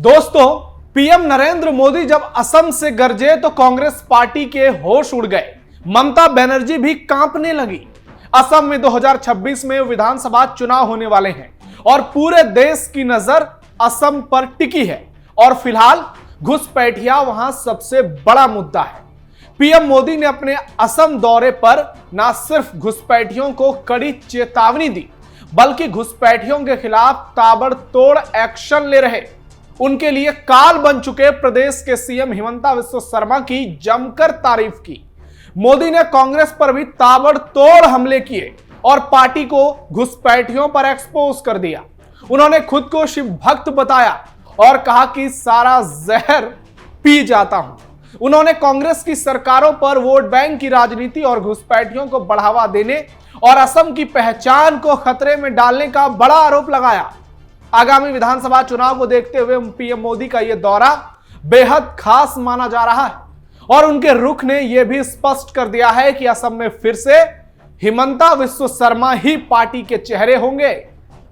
दोस्तों, पीएम नरेंद्र मोदी जब असम से गरजे तो कांग्रेस पार्टी के होश उड़ गए। ममता बनर्जी भी कांपने लगी। असम में 2026 में विधानसभा चुनाव होने वाले हैं और पूरे देश की नजर असम पर टिकी है और फिलहाल घुसपैठिया वहां सबसे बड़ा मुद्दा है। पीएम मोदी ने अपने असम दौरे पर न सिर्फ घुसपैठियों को कड़ी चेतावनी दी, बल्कि घुसपैठियों के खिलाफ ताबड़तोड़ एक्शन ले रहे उनके लिए काल बन चुके प्रदेश के सीएम हिमंता बिस्वा शर्मा की जमकर तारीफ की। मोदी ने कांग्रेस पर भी ताबड़तोड़ हमले किए और पार्टी को घुसपैठियों पर एक्सपोज कर दिया। उन्होंने खुद को शिव भक्त बताया और कहा कि सारा जहर पी जाता हूं। उन्होंने कांग्रेस की सरकारों पर वोट बैंक की राजनीति और घुसपैठियों को बढ़ावा देने और असम की पहचान को खतरे में डालने का बड़ा आरोप लगाया। आगामी विधानसभा चुनाव को देखते हुए पीएम मोदी का यह दौरा बेहद खास माना जा रहा है और उनके रुख ने यह भी स्पष्ट कर दिया है कि असम में फिर से हिमंता बिस्वा शर्मा ही पार्टी के चेहरे होंगे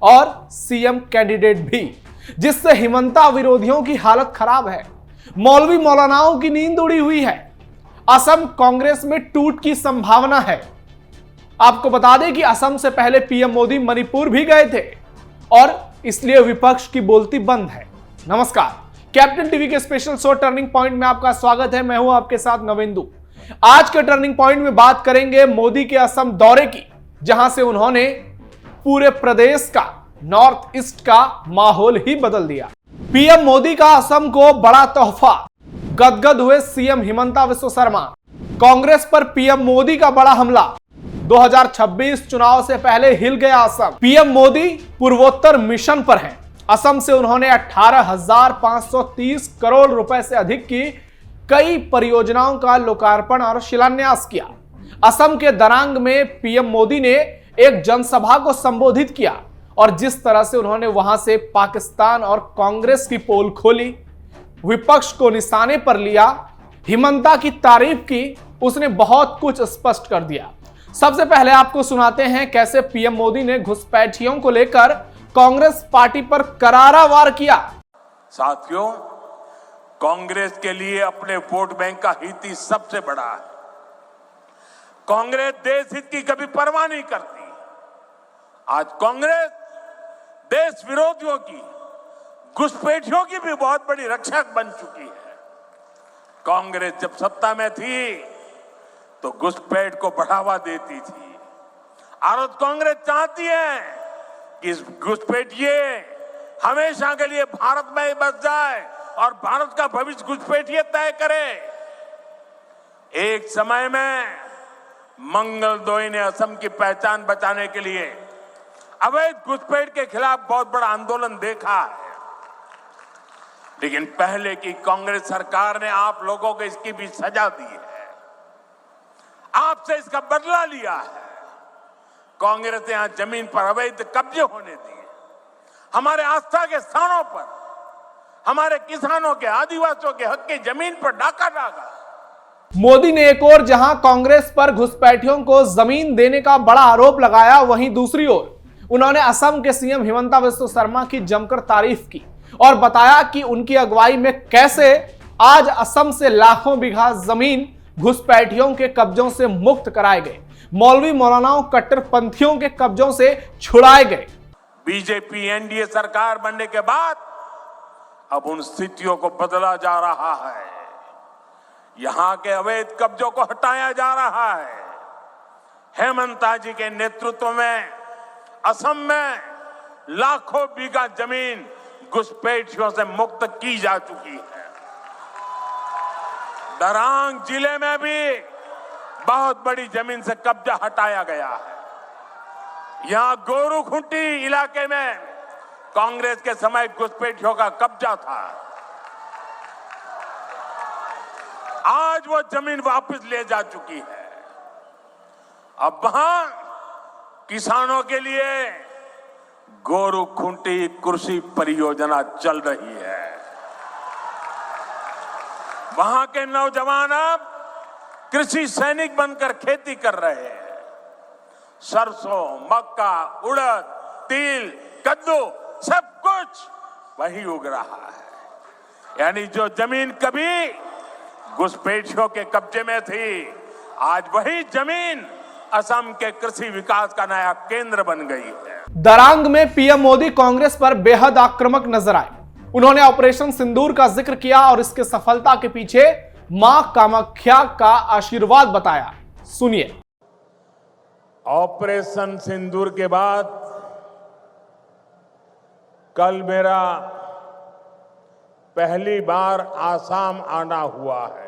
और सीएम कैंडिडेट भी, जिससे हिमंता विरोधियों की हालत खराब है। मौलवी मौलानाओं की नींद उड़ी हुई है। असम कांग्रेस में टूट की संभावना है। आपको बता दें कि असम से पहले पीएम मोदी मणिपुर भी गए थे और इसलिए विपक्ष की बोलती बंद है। नमस्कार, कैप्टन टीवी के स्पेशल शो टर्निंग पॉइंट में आपका स्वागत है। मैं हूं आपके साथ नवेंदु। आज के टर्निंग पॉइंट में बात करेंगे मोदी के असम दौरे की, जहां से उन्होंने पूरे प्रदेश का, नॉर्थ ईस्ट का माहौल ही बदल दिया। पीएम मोदी का असम को बड़ा तोहफा, गदगद हुए सीएम हिमंता बिस्वा शर्मा। कांग्रेस पर पीएम मोदी का बड़ा हमला, 2026 चुनाव से पहले हिल गया असम। पीएम मोदी पूर्वोत्तर मिशन पर हैं। असम से उन्होंने 18,530 करोड़ रुपए से अधिक की कई परियोजनाओं का लोकार्पण और शिलान्यास किया। असम के दरांग में पीएम मोदी ने एक जनसभा को संबोधित किया और जिस तरह से उन्होंने वहां से पाकिस्तान और कांग्रेस की पोल खोली, विपक्ष को निशाने पर लिया, हिमंता की तारीफ की, उसने बहुत कुछ स्पष्ट कर दिया। सबसे पहले आपको सुनाते हैं कैसे पीएम मोदी ने घुसपैठियों को लेकर कांग्रेस पार्टी पर करारा वार किया। साथियों, कांग्रेस के लिए अपने वोट बैंक का हित ही सबसे बड़ा है। कांग्रेस देश हित की कभी परवाह नहीं करती। आज कांग्रेस देश विरोधियों की, घुसपैठियों की भी बहुत बड़ी रक्षक बन चुकी है। कांग्रेस जब सत्ता में थी तो घुसपैठ को बढ़ावा देती थी। और कांग्रेस चाहती है कि इस घुसपैठिए हमेशा के लिए भारत में ही बस जाए और भारत का भविष्य घुसपैठिए तय करे। एक समय में मंगलदोई ने असम की पहचान बचाने के लिए अवैध घुसपैठ के खिलाफ बहुत बड़ा आंदोलन देखा है, लेकिन पहले की कांग्रेस सरकार ने आप लोगों को इसकी भी सजा दी है, आपसे इसका बदला लिया है। कांग्रेस ने यहां जमीन पर अवैध कब्जे होने दिए, हमारे आस्था के स्थानों पर हमारे किसानों के, आदिवासियों के हक की जमीन पर डाका डाला। मोदी ने एक और जहां कांग्रेस पर घुसपैठियों को जमीन देने का बड़ा आरोप लगाया, वहीं दूसरी ओर उन्होंने असम के सीएम हिमंता बिस्वा शर्मा की जमकर तारीफ की और बताया कि उनकी अगुवाई में कैसे आज असम से लाखों बीघा जमीन घुसपैठियों के कब्जों से मुक्त कराए गए, मौलवी मौलानाओं, कट्टरपंथियों के कब्जों से छुड़ाए गए। बीजेपी एनडीए सरकार बनने के बाद अब उन स्थितियों को बदला जा रहा है। यहां के अवैध कब्जों को हटाया जा रहा है। हेमंता जी के नेतृत्व में असम में लाखों बीघा जमीन घुसपैठियों से मुक्त की जा चुकी है। दरांग जिले में भी बहुत बड़ी जमीन से कब्जा हटाया गया है। यहां गोरूखुंटी इलाके में कांग्रेस के समय घुसपैठियों का कब्जा था। आज वो जमीन वापस ले जा चुकी है। अब वहां किसानों के लिए गोरूखुंटी कृषि परियोजना चल रही है। वहां के नौजवान अब कृषि सैनिक बनकर खेती कर रहे हैं। सरसों, मक्का, उड़द, तिल, कद्दू सब कुछ वही उग रहा है। यानी जो जमीन कभी घुसपैठियों के कब्जे में थी, आज वही जमीन असम के कृषि विकास का नया केंद्र बन गई है। दरांग में पीएम मोदी कांग्रेस पर बेहद आक्रामक नजर आए। उन्होंने ऑपरेशन सिंदूर का जिक्र किया और इसके सफलता के पीछे मां कामाख्या का आशीर्वाद बताया। सुनिए। ऑपरेशन सिंदूर के बाद कल मेरा पहली बार आसाम आना हुआ है।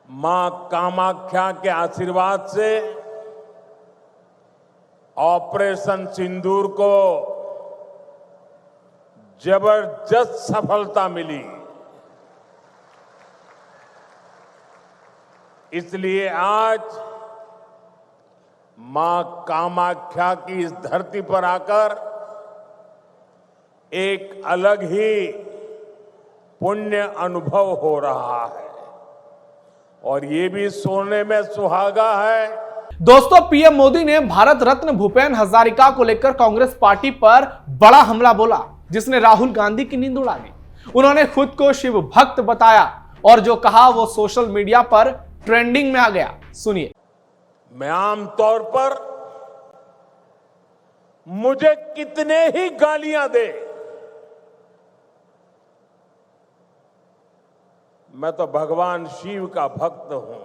मां कामाख्या के आशीर्वाद से ऑपरेशन सिंदूर को जबरदस्त सफलता मिली। इसलिए आज मां कामाख्या की इस धरती पर आकर एक अलग ही पुण्य अनुभव हो रहा है और ये भी सोने में सुहागा है। दोस्तों, पीएम मोदी ने भारत रत्न भूपेन हजारिका को लेकर कांग्रेस पार्टी पर बड़ा हमला बोला, जिसने राहुल गांधी की नींद उड़ा दी। उन्होंने खुद को शिव भक्त बताया और जो कहा वो सोशल मीडिया पर ट्रेंडिंग में आ गया। सुनिए। मैं आमतौर पर मुझे कितने ही गालियां दे, मैं तो भगवान शिव का भक्त हूं,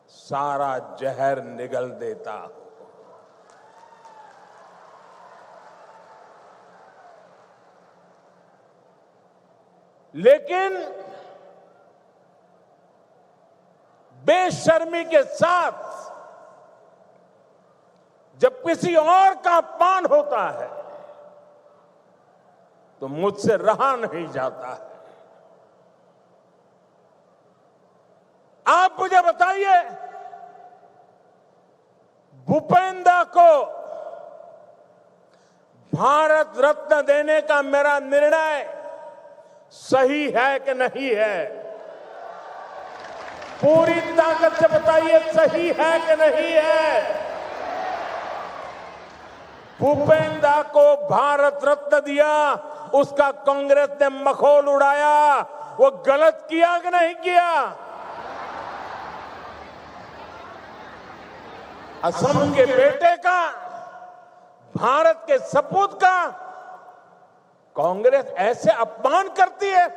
सारा जहर निगल देता हूं। लेकिन बेशर्मी के साथ जब किसी और का अपमान होता है तो मुझसे रहा नहीं जाता है। आप मुझे बताइए, भूपेंद्र को भारत रत्न देने का मेरा निर्णय सही है कि नहीं है? पूरी ताकत से बताइए, सही है कि नहीं है? भूपेंद्र को भारत रत्न दिया, उसका कांग्रेस ने मखौल उड़ाया, वो गलत किया कि नहीं किया? असम के बेटे का, भारत के सपूत का कांग्रेस ऐसे अपमान करती है,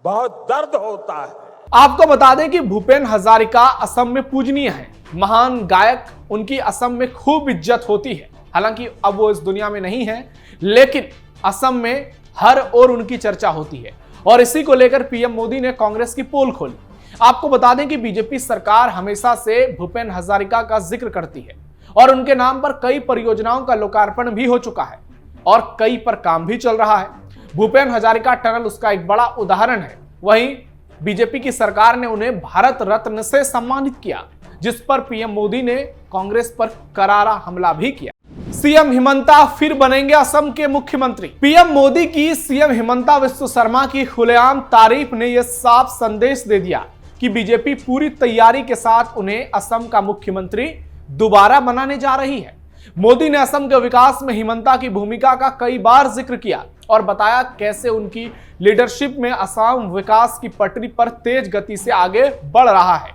बहुत दर्द होता है। आपको बता दें कि भूपेन हजारिका असम में पूजनीय है, महान गायक, उनकी असम में खूब इज्जत होती है। हालांकि अब वो इस दुनिया में नहीं है, लेकिन असम में हर ओर उनकी चर्चा होती है और इसी को लेकर पीएम मोदी ने कांग्रेस की पोल खोली। आपको बता दें कि बीजेपी सरकार हमेशा से भूपेन हजारिका का जिक्र करती है और उनके नाम पर कई परियोजनाओं का लोकार्पण भी हो चुका है और कई पर काम भी चल रहा है। भूपेन हजारिका टनल उसका एक बड़ा उदाहरण है। वहीं बीजेपी की सरकार ने उन्हें भारत रत्न से सम्मानित किया, जिस पर पीएम मोदी ने कांग्रेस पर करारा हमला भी किया। सीएम हिमंता फिर बनेंगे असम के मुख्यमंत्री। पीएम मोदी की सीएम हिमंता बिस्वा शर्मा की खुलेआम तारीफ ने यह साफ संदेश दे दिया कि बीजेपी पूरी तैयारी के साथ उन्हें असम का मुख्यमंत्री दोबारा बनाने जा रही है। मोदी ने असम के विकास में हिमंता की भूमिका का कई बार जिक्र किया और बताया कैसे उनकी लीडरशिप में असम विकास की पटरी पर तेज गति से आगे बढ़ रहा है।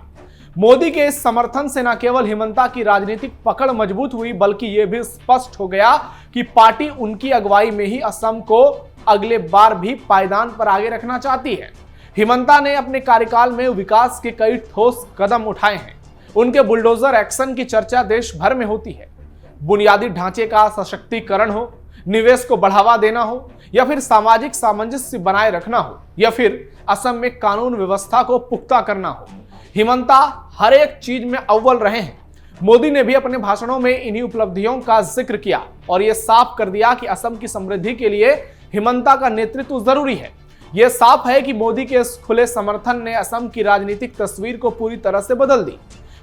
मोदी के इस समर्थन से न केवल हिमंता की राजनीतिक पकड़ मजबूत हुई, बल्कि यह भी स्पष्ट हो गया कि पार्टी उनकी अगुवाई में ही असम को अगले बार भी पायदान पर आगे रखना चाहती है। हिमंता ने अपने कार्यकाल में विकास के कई ठोस कदम उठाए हैं। उनके बुलडोजर एक्शन की चर्चा देश भर में होती है। बुनियादी ढांचे का सशक्तिकरण हो, निवेश को बढ़ावा देना हो, या फिर सामाजिक सामंजस्य बनाए रखना हो, या फिर असम में कानून व्यवस्था को पुख्ता करना हो, हिमंता हर एक चीज में अव्वल रहे हैं। मोदी ने भी अपने भाषणों में इन्हीं उपलब्धियों का जिक्र किया और यह साफ कर दिया कि असम की समृद्धि के लिए हिमंता का नेतृत्व जरूरी है। यह साफ है कि मोदी के इस खुले समर्थन ने असम की राजनीतिक तस्वीर को पूरी तरह से बदल दी।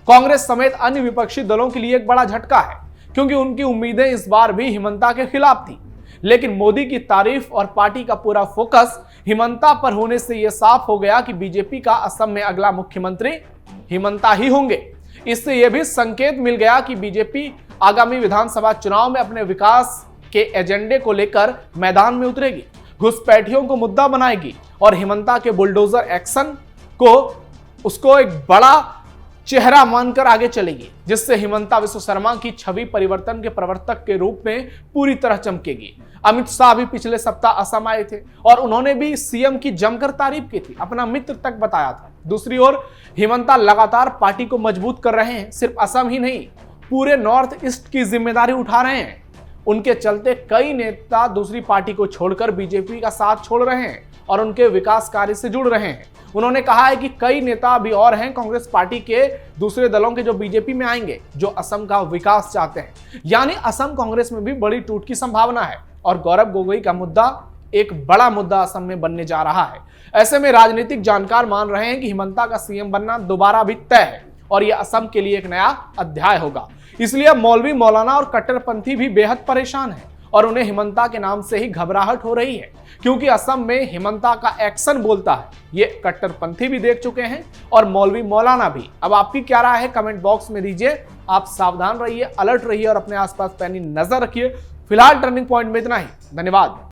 कांग्रेस समेत अन्य विपक्षी दलों के लिए एक बड़ा झटका है, क्योंकि उनकी उम्मीदें इस बार भी हिमंता के खिलाफ थी। लेकिन मोदी की तारीफ और पार्टी का पूरा फोकस हिमंता पर होने से यह साफ हो गया कि बीजेपी का असम में अगला मुख्यमंत्री हिमंता ही होंगे। इससे यह भी संकेत मिल गया कि बीजेपी आगामी विधानसभा चुनाव में अपने विकास के एजेंडे को लेकर मैदान में उतरेगी, घुसपैठियों को मुद्दा बनाएगी और हिमंता के बुलडोजर एक्शन को उसको एक बड़ा चेहरा मानकर आगे चलेगी, जिससे हिमंता विश्व शर्मा की छवि परिवर्तन के प्रवर्तक के रूप में पूरी तरह चमकेगी। अमित शाह भी पिछले सप्ताह असम आए थे और उन्होंने भी सीएम की जमकर तारीफ की थी, अपना मित्र तक बताया था। दूसरी ओर हिमंता लगातार पार्टी को मजबूत कर रहे हैं, सिर्फ असम ही नहीं पूरे नॉर्थ ईस्ट की जिम्मेदारी उठा रहे हैं। उनके चलते कई नेता दूसरी पार्टी को छोड़कर बीजेपी का साथ छोड़ रहे हैं और उनके विकास कार्य से जुड़ रहे हैं। उन्होंने कहा है कि कई नेता अभी और हैं कांग्रेस पार्टी के दूसरे दलों के जो बीजेपी में आएंगे, जो असम का विकास चाहते हैं। यानी असम कांग्रेस में भी बड़ी टूट की संभावना है और गौरव गोगोई का मुद्दा एक बड़ा मुद्दा असम में बनने जा रहा है। ऐसे में राजनीतिक जानकार मान रहे हैं कि हिमंता का सीएम बनना दोबारा भी तय है और यह असम के लिए एक नया अध्याय होगा। इसलिए मौलवी, मौलाना और कट्टरपंथी भी बेहद परेशान हैं और उन्हें हिमंता के नाम से ही घबराहट हो रही है, क्योंकि असम में हिमंता का एक्शन बोलता है। ये कट्टरपंथी भी देख चुके हैं और मौलवी, मौलाना भी। अब आपकी क्या राय है कमेंट बॉक्स में दीजिए। आप सावधान रहिए, अलर्ट रहिए और अपने आसपास पैनी नजर रखिए। फिलहाल टर्निंग पॉइंट में इतना ही। धन्यवाद।